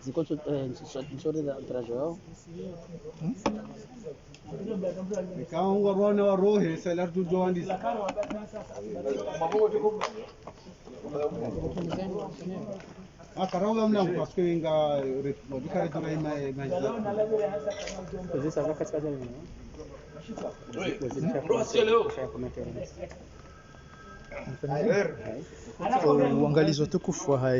Ziko nzuri za trajo kaungwa bwana wa rohe sala tu joandi akaronga mna parce que inga modikare tu raima majza hizi sasa katika jamii uangalizi watukufu wa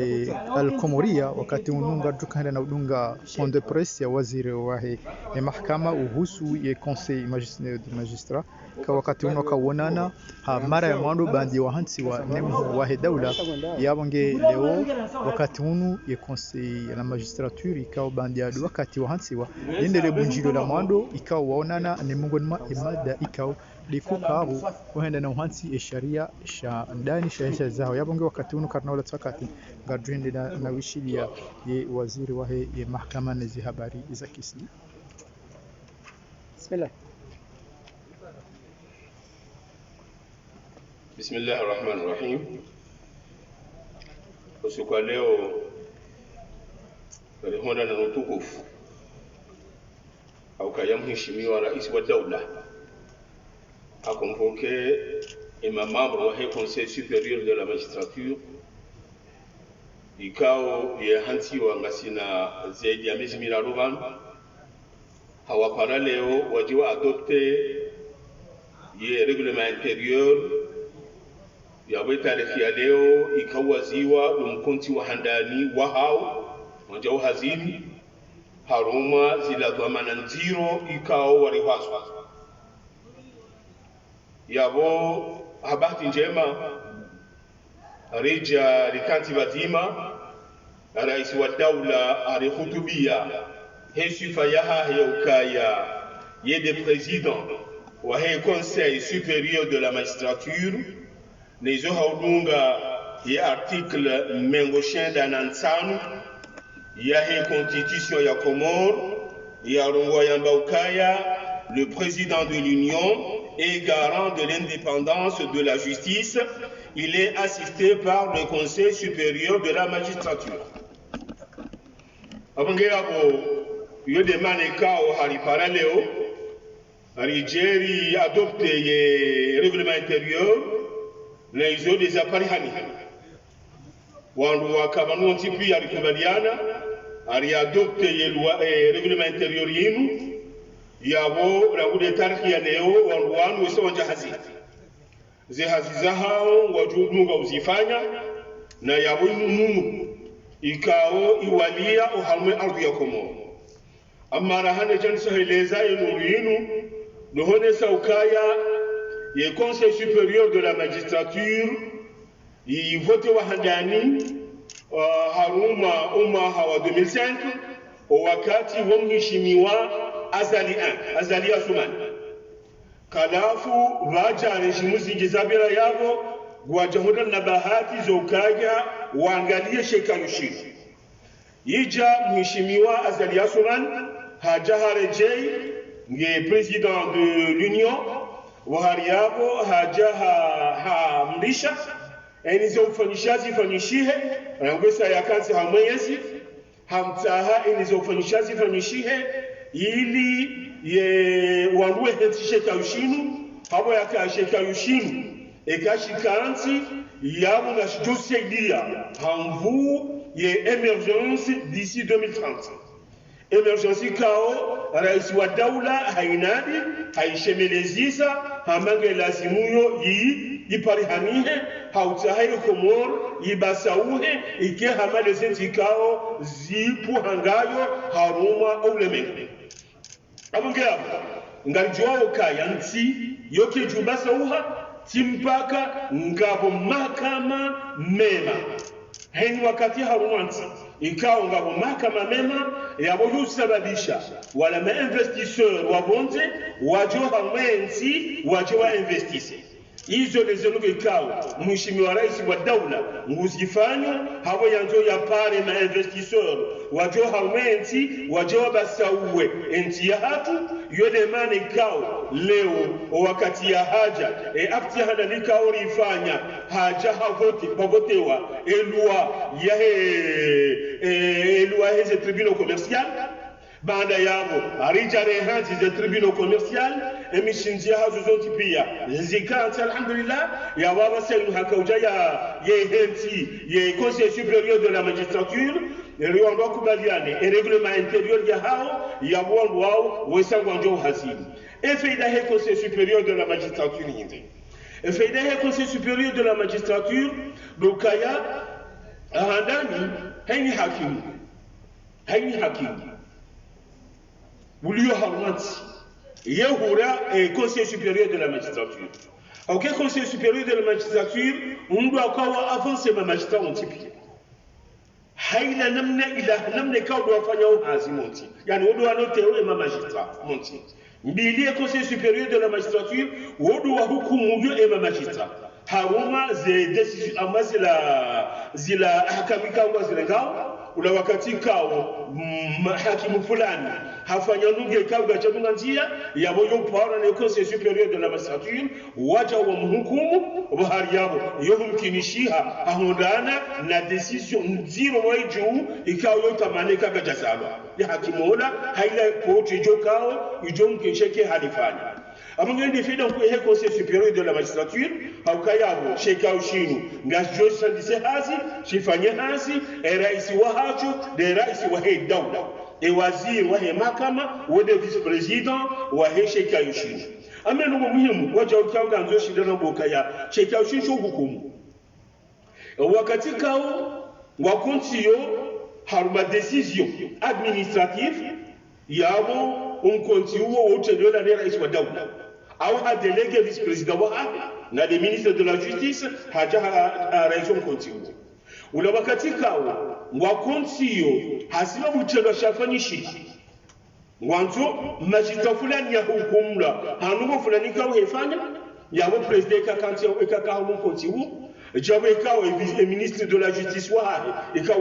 Al-Komoria wakati ununga dukanda na udunga point de presse ya waziri wa mahakama uhusu ye conseil magistrat ka wakati uno kawonana ha mara ya mwando bandi wa hansi wa nemu wa daula yabonge leo wakati unu ye conseil la magistrature ikaw bandi adu wakati wa hansi wa yendele bunjilo la mwando ikaw waonana nemu imada ikaw likukabu wahenda na uhansi sharia sha ndani sha zao yabonge wakati uno karna wala takati gadrinde na wishilia ye waziri wa ye mahakama na habari za kisni. Bismillah. Bismillahir Rahmanir Rahim. Usiku leo walihonda na utukufu au kayamheshimiwa rais wa daula a convoqué et ma membre au Conseil supérieur de la magistrature ikao ya hansi wa ngasina zaidi ya miezi miraruban hawapara leo wajiwa adopte ye règlement intérieur ya wetarifi ya leo ikawaziwa umkonti wa handani wa hao wajao hazini haruma zila dhamana nziro ikao warihaswa yabo habati njema reja likanti bazima rais wa daula alihutubia hesifa yaha ukaya yede président wa conseil supérieur de la magistrature nezo haudunga ya article mengoshen danansanu ya constitution ya Comore ya rongo ya ukaya le président de l'Union et garant de l'indépendance de la justice, il est assisté par le Conseil supérieur de la magistrature. Abangabo yodemane kao hari paraleo Algérie adopte le règlement intérieur les eaux des appareils wandu wakabanu tipi alikubaliana ali adopte le règlement intérieur yinu yabo rabude tariki ya leo wanduanu wese wanja hazi hao wajudunga uzifanya na yabo inunu ikao iwalia uhalme ardhi ya Komoro amara hane janisa heleza yenu nohone saukaya ye conseil supérieur de la magistrature i vote wa handani haruma hawa 2005 wakati wa mheshimiwa Azali Asumani kalafu vaja rejimu zingizabira yabo gwajahuda na bahati zokaja waangalie shekalushi ija mheshimiwa Azali Asumani haja harejei nge president de l'union wahari yabo haja mlisha enizo ufanyishazi fanyishihe rangwesa ya kansi hamwezi hamtaha enizo ufanyishazi fanyishihe ili ye wanduwe heti sheka ushinu habo yaka sheka ushinu ekashikansi yabu na shijosaidia hamvu ye emergence d'ici 2030 emergence kao rais wa daula hainadi haishemelezisa hamange lazimuyo iparihanihe hautahayo Komoro ibasauhe ike hamale zentikao zipu hangayo haruma ulemenge abungea ngalijua ukaya nti yoke jubasa uha timpaka ngabo mahakama mema heni wakati harumanti ikao ngabo mahakama mema yabo yusababisha wala ma investisseur wabonze wajo hamwenzi wajo wa investisse hizo lezenuke ikao mheshimiwa rais wa daula nguzifanya habo yanzo ya pare ma investisseur wajo hawenti wajo basauwe enti ya hatu yode mane kao leo wakati ya haja afti hana likao rifanya haja havoti bagotewa elua heze tribunal commercial baada yabo arijare hanzi ze tribunal commercial emishinjia hazo zote pia zikati alhamdulillah ya baba selu hakauja ye henti ye conseil supérieur de la magistrature riwando kubaliane et règlement intérieur ya hao ya bondo wao wesangwa njo hasini faida he conseil supérieur de la magistrature yinde faida he conseil supérieur de la magistrature dokaya ahandani haini hakimu Boulio Harmanti, Yehura et conseil supérieur de la magistrature. Ok, conseil supérieur de la magistrature, on doit encore avancer ma magistrat on type. Haïla namne kao doit faire au hazimonti. Yani on doit noter où est ma magistrat monti. Mbili conseil supérieur de la magistrature, on doit hukumu et ma magistrat. Haruma ze décision ama zila hakamika wa zilengao. Ula wakati kao hakimu fulani hafanya nunge kao gachabunga njia ya boyo mpawara na conseil supérieur de la magistrature waja wa mhukumu bahari yabo yobu mkinishiha ahondana na decision nziro wa ijuu ikao yota maneka gajazaba ya hakimu ola haila kote ijo kao ijo mkinsheke halifanya amongende fida mkwe he conseil supérieur de la magistrature haukayabo sheka ushinu ngashjo sandise hazi shifanye hazi raisi wa hacho de raisi wa he dawla e waziri wa he makama wode vice président wa he sheka ushinu ameno muhimu waja ukianga nzo shidana bokaya sheka ushinu hukumu wakati kao wakontiyo haruma décision administrative yabo kontiyo wote la raisi wa dawla au a délégué vice-président na des ministres de la justice haja raison continue ula wakati kao wakontiyo hasima mutega shafanyishi mwanzo magistrat fulani ya hukumla hanugo fulani kao hefanya yabo president kakao kontiyo jabe kao ministre de la justice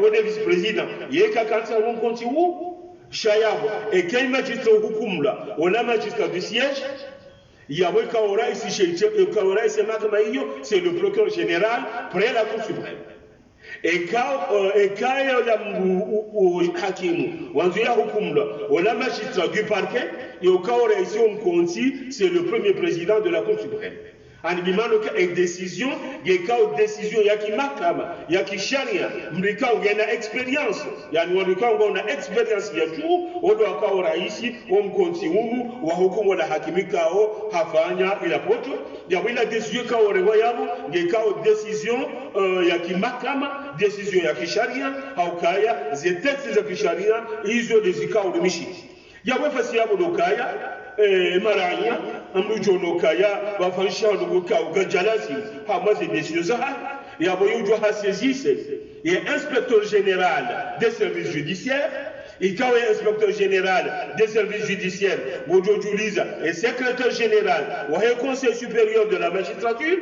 wode vice-président yeka kantia kontiyo shayabo kay magistrat hukumla wala magistrat du siège Yahweh Kaora ici Kaora et c'est le procureur général près la Cour suprême. Et quand hakimu wanzuia hukumla wala magistrat du parquet et au Kaora ici on conti c'est le premier président de la Cour suprême. Animimano ka décision gekao décision yaki makama yaki sharia mlikao yana experience yani walikao na experience ya tu odo akao raisi omkonti hunu wa hukumu la hakimikao hafanya ila poto ya bila décision kao rewa yabo gekao décision yaki makama décision yaki sharia haukaya ze textes za kisharia hizo dezikao dumishi ya wefasi yabo dokaya maranya amrujono kaya wafanisha luka ugajalasi hamaze décisions ya boyujo hasezise et inspecteur général des services judiciaires et quand inspecteur général des services judiciaires Wojo Juliza et secrétaire général au conseil supérieur de la magistrature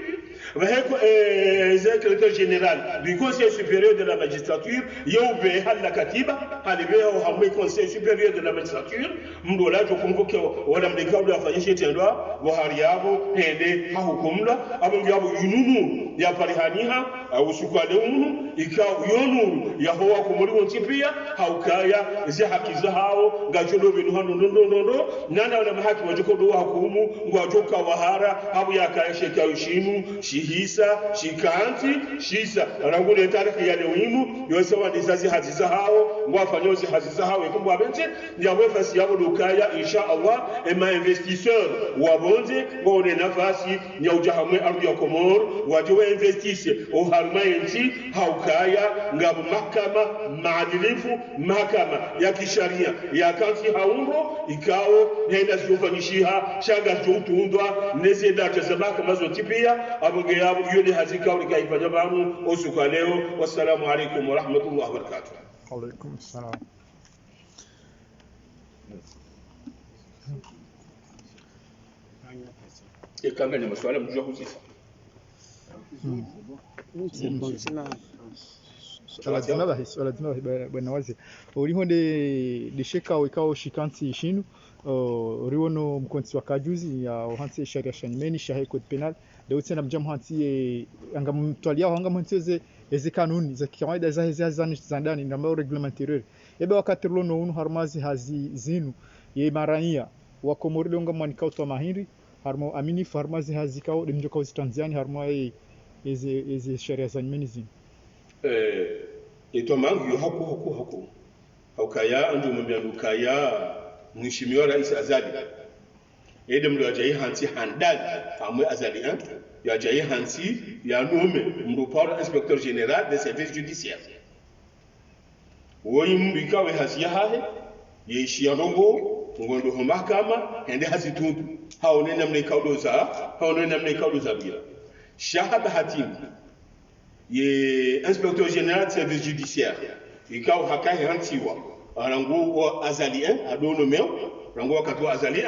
secrétaire général du conseil supérieur de la magistrature yobe hal katiba halibe au conseil supérieur de la magistrature mdola jo convoqué wala mdekabla afanyishe tendwa bohari yabo hende hahukumla abongi yabo yununu ya parihaniha au sukwale unu ikao yonu ya hoa kumuri wontipia haukaya zi haki zao ngajolo binu hano ndondo nana wala mahaki wajoko do hukumu ngwajoka wahara habu yakaya sheka ushimu shihisa shikanti shisa rangule tariki ya lewimu yose wadizazi haziza hao ngwafanyozi haziza hao ekumbu abente ndiyawe fasi yabo dokaya insha Allah ema investisseur wabonde ngone nafasi ya ujahamwe ardu ya Komor wajewe investisse o harma enti haukaya ngabu mahakama maadilifu mahakama ya kisharia ya kanti haumro ikao nenda ziofanishiha shanga joutundwa neze data za mahakama zotipia abonge yabo yule hazika ulikaifanya bamu osuka leo. Wassalamu alaikum wa rahmatullahi wa barakatuh. Alaikum salam. Kama ni maswala mjua husisa. Bon, lazima bahi bwana waziri uriho de sheka ikao shikanti shinu uriwono mkonti wa kajuzi ya hansi sharia shanimeni shahe code penal leo tena mjamu hansi anga mtwalia hanga mteze ezi kanuni za kawaida za hizi za ndani na mbao reglement interieur ebe wakati lono unu harmazi hazi zinu ye marania wa komori longa manikao to mahiri harmo amini farmazi hazi kao demjo kao Tanzania harmo ezi sharia za nimeni ito mangu haku haukaya andu mbiandukaya mheshimiwa rais Azali ede mlo ajayi hansi handali amwe Azali ya ajayi hansi ya nome mlo par inspecteur général des services judiciaires woyi mbika we hasiya hahe ye shiyarongo ngondo ho mahkama hende hasitundu haone namne kaudoza bila shahada hatim ye inspecteur général des services judiciaires ikao hakai hansiwa rango wa Azali adono meu rango wakati Azali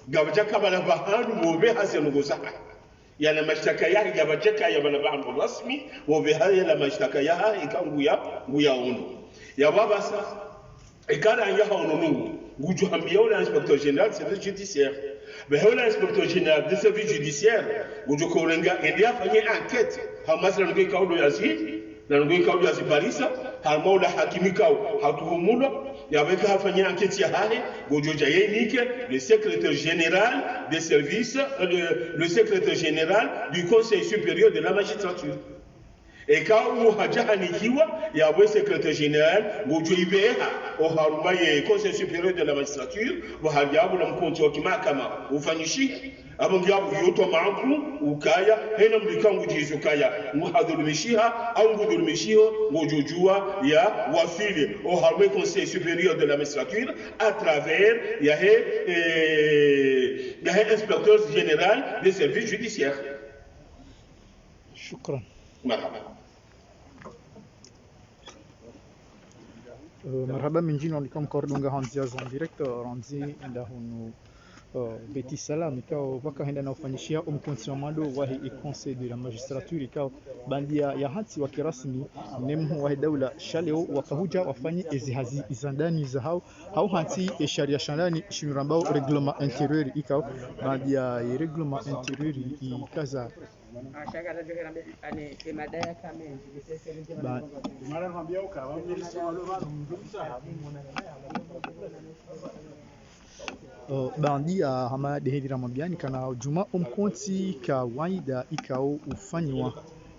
gabaja kabala bahanu wobe hasenu gosaha yana mashtaka yake gabaja ya bana bahanu rasmi wobe haya la mashtaka yake ikanguya ono ya baba sa ikara ya ono nguju hambia wala inspecteur général des services judiciaires behola inspecteur général des services judiciaires nguju ko renga endia fanye enquête hamasra ngo ikaudo yazi na ngo ikaudo yazi barisa harmola hakimikao hatuhumula yaweka hafanya enquête ya hali gojoja yenike le secrétaire général des services le secrétaire général du conseil supérieur de la magistrature et quand on hajahanikiwa yawe secrétaire général gojo ibeha o haruma ye conseil supérieur de la magistrature wa hajabu na mkonti wa kimahakama ufanyishi abongiabu yoto maangu ukaya hena mlikangu jizo kaya muhadhulumishiha au ngudhulumishiho ngojojua ya wafile au harwe conseil supérieur de la magistrature à travers yahe inspecteur général des services judiciaires. Shukran. Marhaba minjino likam kordunga hanzia zon directeur ranzi ndahunu Beti Salam ikao waka henda na ufanyishia umkonsimamado wahi conseil de la magistrature ikao bandia ya hati wa kirasmi nemu wahi daula shaleo wakahuja wafanye ezihazi izandani za hau hati sharia shandani shinurambao reglement intérieur ikao bandia ya reglement intérieur ikaza bandi ya hama dehedi ramambiani kana juma umkonti kawaida ikao ufanywa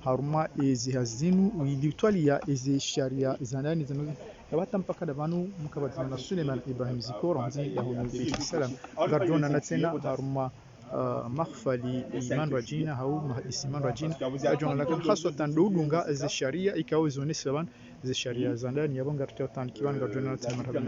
haruma ezi hazinu ilitwalia ezi sharia zanani zanu yabata mpaka dabanu mukabadana Suleiman Ibrahim Zikoro hanzi ya hunu Beti Salam gardona na tena haruma makhfali iman rajina hau mahadisi iman rajina ajona lakin khaswatan dudunga ezi sharia ikao zone saban ezi sharia zanani yabanga rtatan kiwan gardona na tena marhaba